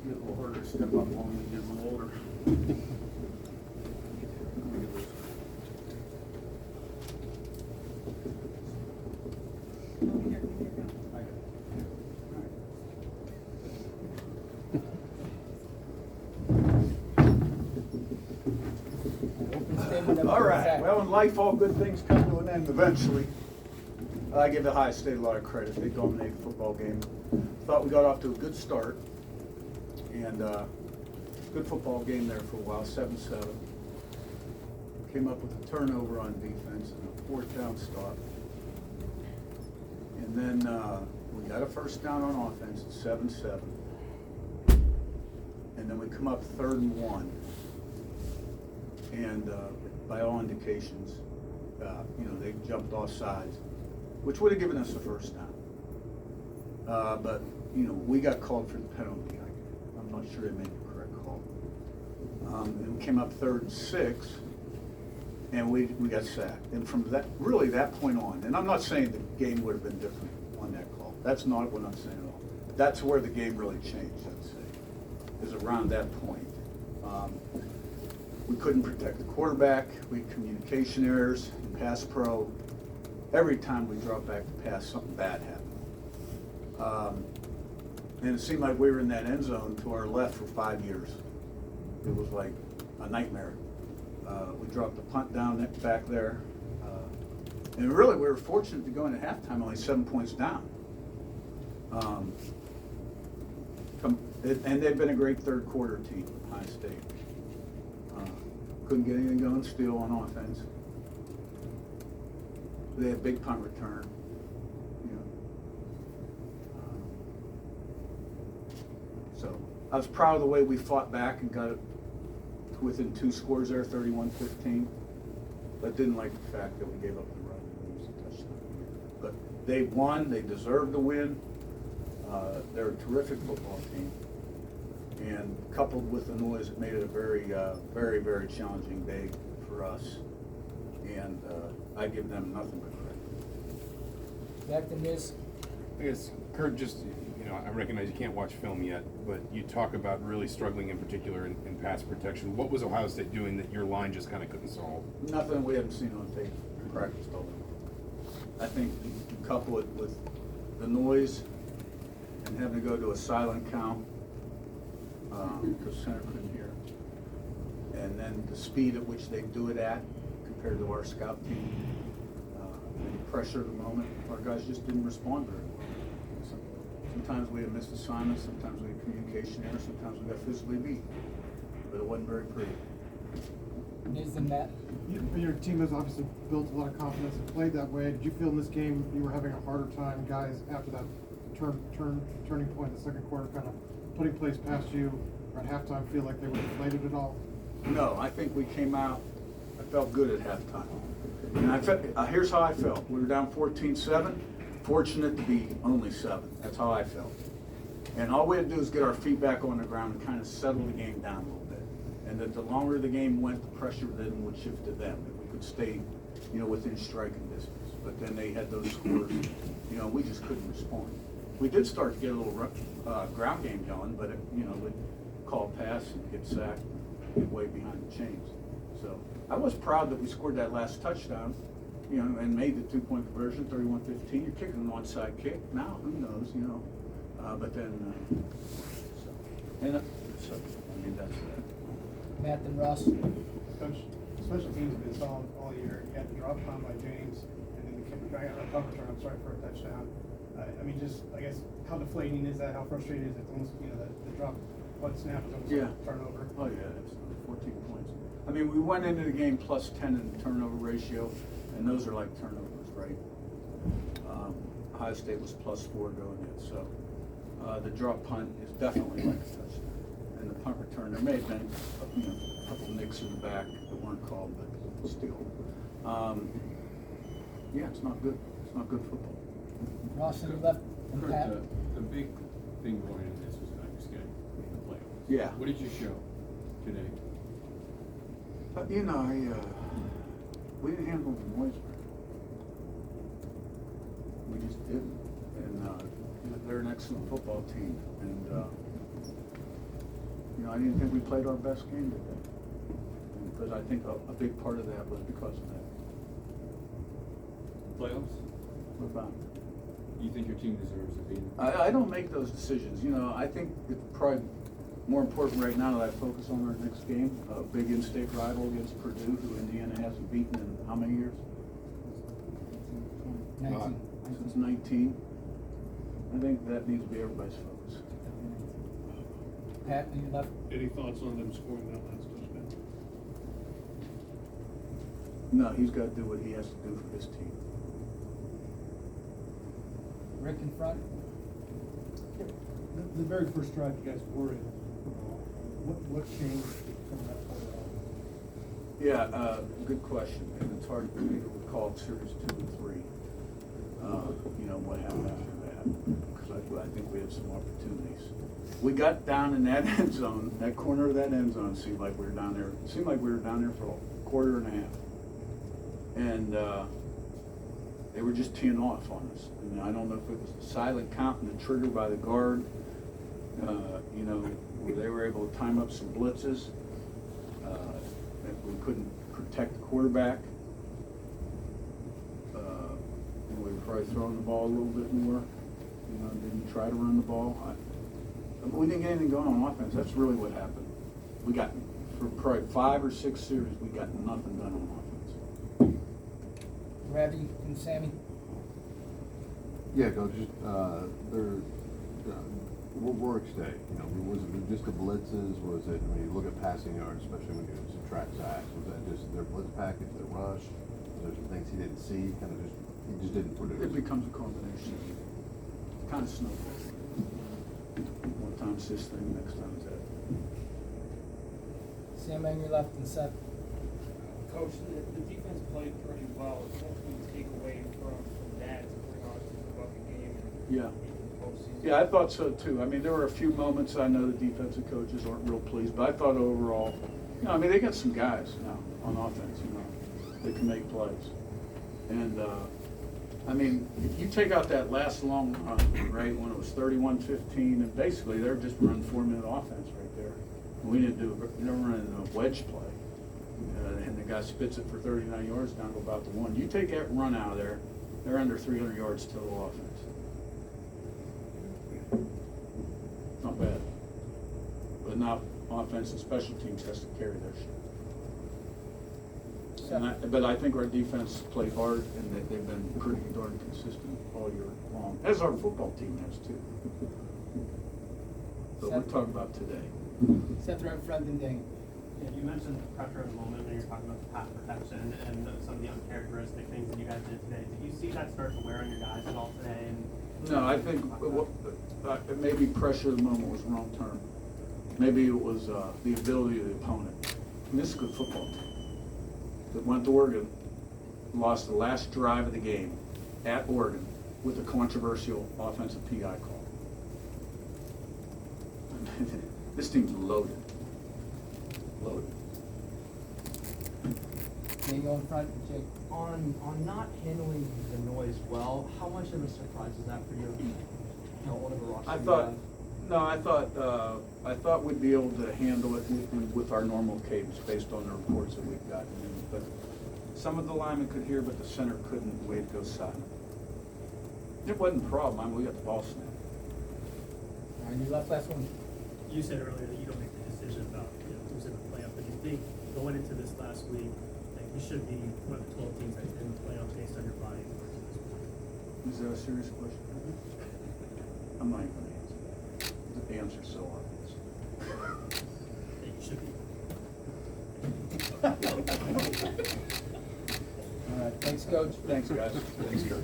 get a little harder to step up on when you get a little older. All right. Well, in life, all good things come to an end eventually. I give Ohio State a lot of credit. They dominated the football game. Thought we got off to a good start. And good football game there for a while, 7-7. Came up with a turnover on defense and a fourth down stop. And then we got a first down on offense at 7-7. And then we come up 3rd and 1. And by all indications, they jumped off sides, which would have given us the first down. But, we got called for the penalty. I'm not sure they made the correct call. And we came up 3rd and 6, and we got sacked. And from that point on, and I'm not saying the game would have been different on that call. That's not what I'm saying at all. That's where the game really changed, I'd say, is around that point. We couldn't protect the quarterback. We had communication errors in pass pro. Every time we dropped back to pass, something bad happened. And it seemed like we were in that end zone to our left for 5 years. It was like a nightmare. We dropped the punt down back there. And really, we were fortunate to go into halftime only 7 points down. And they've been a great third quarter team, Ohio State. Couldn't get anything going still on offense. They had a big punt return. So I was proud of the way we fought back and got it within 2 scores there, 31-15. But didn't like the fact that we gave up the run and lose a touchdown. But they won. They deserved to win. They're a terrific football team. And coupled with the noise, it made it a very, very, very challenging day for us. And I give them nothing but credit. Back to this. I guess, Curt, I recognize you can't watch film yet, but you talk about really struggling in particular in pass protection. What was Ohio State doing that your line just kind of couldn't solve? Nothing we haven't seen on tape in practice, though. I think you couple it with the noise and having to go to a silent count, because center couldn't hear. And then the speed at which they do it at compared to our scout team. And pressure at the moment, our guys just didn't respond very well. Sometimes we had missed assignments, sometimes we had communication errors, sometimes we got physically beat. But it wasn't very pretty. Isn't that? Your team has obviously built a lot of confidence and played that way. Did you feel in this game you were having a harder time, guys, after that turning point in the second quarter, kind of putting plays past you, or at halftime feel like they were deflated at all? No, I think we came out, I felt good at halftime. And here's how I felt. We were down 14-7, fortunate to be only 7. That's how I felt. And all we had to do is get our feet back on the ground and kind of settle the game down a little bit. And that the longer the game went, the pressure then would shift to them. That we could stay, within striking distance. But then they had those scores, we just couldn't respond. We did start to get a little ground game going, but we'd call pass and get sacked, get way behind the chains. So I was proud that we scored that last touchdown, and made the 2-point conversion, 31-15. You're kicking an onside kick. Now, who knows, but then, that's that. Matt and Ross. Coach, special teams have been solid all year. You got the drop time by James, and then the kick back on a punt return, for a touchdown. I guess, how deflating is that? How frustrating is it? It's almost, the drop punt snap is almost like a turnover. Oh, yeah, it's 14 points. We went into the game plus 10 in the turnover ratio, and those are like turnovers, right? Ohio State was plus 4 going in, so the drop punt is definitely like a touchdown. And the punt return, there may have been a couple nicks in the back that weren't called, but still. It's not good. It's not good football. Ross and left. And Curt, Pat. the big thing going into this was just getting the playoffs. Yeah. What did you show today? We didn't handle the noise very well. We just didn't. And they're an excellent football team. And I didn't think we played our best game today. Because I think a big part of that was because of that. Playoffs? What about? Do you think your team deserves to be in? I don't make those decisions, you know, I think it's probably more important right now that I focus on our next game, a big in-state rival against Purdue, who Indiana hasn't beaten in how many years? 19. Since 19. I think that needs to be everybody's focus. Pat, on your left. Any thoughts on them scoring that last touchdown? No, he's got to do what he has to do for his team. Rick in front. The very first drive you guys were in, what changed from that point on? Yeah, good question, and it's hard for me to recall series 2 and 3. You know, what happened after that, because I think we had some opportunities. We got down in that end zone, that corner of that end zone, seemed like we were down there, it seemed like we were down there for a quarter and a half. And, they were just teeing off on us. And I don't know if it was the silent count and the trigger by the guard, you know, where they were able to time up some blitzes. That we couldn't protect the quarterback. And we were probably throwing the ball a little bit more. You know, didn't try to run the ball. We didn't get anything going on offense. That's really what happened. We got, for probably 5 or 6 series, we got nothing done on offense. Ravi and Sammy. Yeah, Coach, what works day? You know, was it just the blitzes? Was it, when you look at passing yards, especially when you subtract sacks, was that just their blitz package, their rush? Was there some things he didn't see, he just didn't produce? It becomes a combination. Kind of snowballs. One time's this thing, next time's that. Sam on your left and Seth. Coach, the defense played pretty well. What can you take away from that to bring on to the bucket game and Yeah. into the postseason? Yeah, I thought so too. I mean, there were a few moments, I know the defensive coaches aren't real pleased, but I thought overall, you know, I mean, they got some guys now on offense, you know, that can make plays. And, I mean, if you take out that last long run, right, when it was 31-15, and basically they're just running 4-minute offense right there. We didn't never running a wedge play. And the guy spits it for 39 yards down to about the 1. You take that run out of there, they're under 300 yards total offense. Not bad. But now offense and special teams has to carry their shit. But I think our defense played hard and they've been pretty darn consistent all year long, as our football team has too. But we're talking about today. Seth right in front and Dane. Yeah, you mentioned pressure in the moment when you're talking about the pass protection and some of the uncharacteristic things that you guys did today. Did you see that start to wear on your guys at all today? No, I think maybe pressure of the moment was the wrong term. Maybe it was the ability of the opponent. And this is a good football team that went to Oregon, lost the last drive of the game at Oregon with a controversial offensive PI call. This team's loaded. Loaded. Dane go in front, Jake. On not handling the noise well, how much of a surprise is that for you? You know, one of the rosters I thought we'd be able to handle it with our normal cadence based on the reports that we've gotten. But some of the linemen could hear, but the center couldn't. The way it goes silent. It wasn't a problem. I mean, we got the ball snapped. All right, your left, last one. You said earlier that you don't make the decision about who's in the playoff, but do you think going into this last week, like we should be one of the 12 teams that's in the playoff based on your body of work at this point? Is that a serious question? I'm not even going to answer that. The answer's so obvious. That you should be. All right, thanks, Coach. Thanks, guys. Thanks, Kurt.